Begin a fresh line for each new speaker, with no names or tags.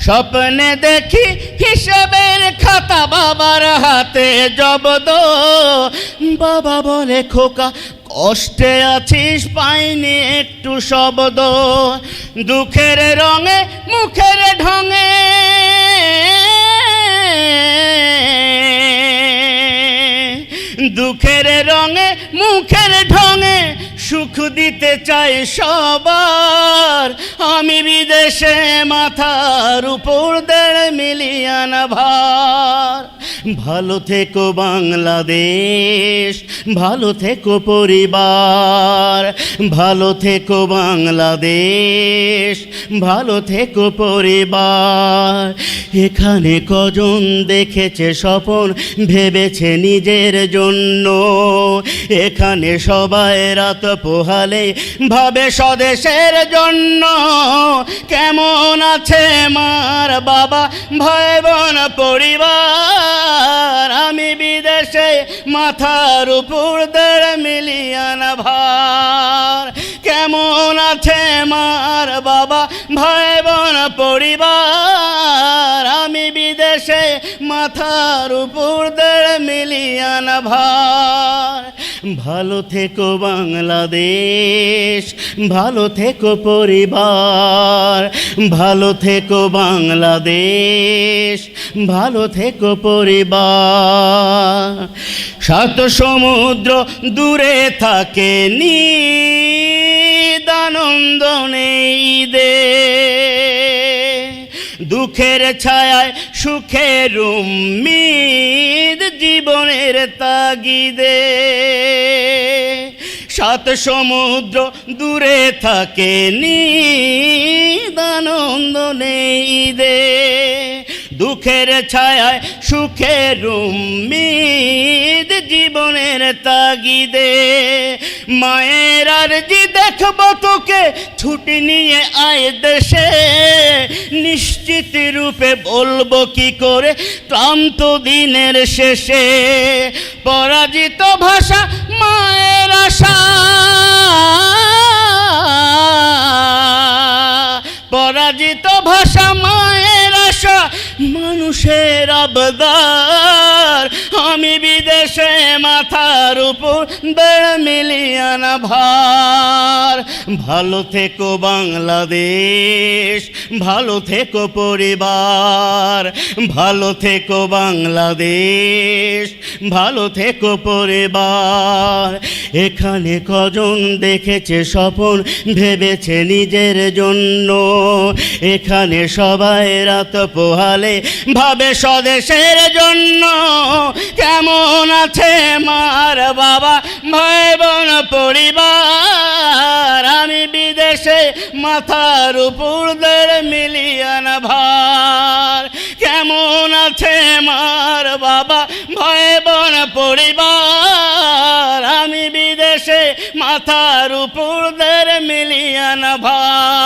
স্বপ্নে দেখি হিসাবের খাতা বাবার হাতে জব্দ। বাবা বলে খোকা কষ্টে আছিস, পাইনি একটু শব্দ। দুঃখের রঙে মুখের ঢঙে দুঃখের রঙে মুখের ঢঙে সুখ দিতে চাই সবার। আমি বিদেশে মাথার উপর 1.5 মিলিয়ন ভার। ভালো থেকো বাংলাদেশ, ভালো থেকো পরিবার। ভালো থেকো বাংলাদেশ, ভালো থেকো পরিবার। এখানে কজন দেখেছে স্বপ্ন, ভেবেছে নিজের জন্য। এখানে সবাই রাত পোহালে ভাবে স্বদেশের জন্য। কেমন আছে মার বাবা ভাই বোন পরিবার? আমি বিদেশে মাথার উপর 1.5 মিলিয়ন ভার। কেমন আছে মার বাবা ভাই বোন পরিবার? আমি বিদেশে মাথার উপর 1.5 মিলিয়ন ভার। ভালো থেকো বাংলাদেশ, ভালো থেকো পরিবার। ভালো থেকো বাংলাদেশ, ভালো থেকো পরিবার। 7 সমুদ্র দূরে থাকে নিদানন্দ নেই দে। দুঃখের ছায়ায় সুখের উম্মিদ জীবনের তাগিদে। 7 সমুদ্র দূরে থাকে নিদানন্দ নেই দে। দুঃখের ছায়ায় সুখের উম্মিদ জীবনের তাগিদে। মায়ের আরজি দেখবো তোকে, ছুটি নিয়ে আয় দেশে। নিশ্চিত রূপে বলবো কি করে ক্লান্ত দিনের শেষে। পরাজিত ভাষা মায়ের আশা, পরাজিত ভাষা মায়ের আশা, মানুষের আবদার। আমি বিদেশে মাথার উপর 1.5 মিলিয়ন ভার। ভালো থেকো বাংলাদেশ, ভালো থেকো পরিবার। ভালো থেকো বাংলাদেশ, ভালো থেকো পরিবার। এখানে কজন দেখেছে স্বপ্ন, ভেবেছে নিজের জন্য। এখানে সবাই রাত পোহালে ভাবে স্বদেশের জন্য। কেমন আছে মার বাবা ভাই বোন পরিবার? আমি বিদেশে মাথার উপর 1.5 মিলিয়ন ভার। কেমন আছে মার বাবা ভাই বোন পরিবার? আমি বিদেশে মাথার উপর 1.5 মিলিয়ন ভার।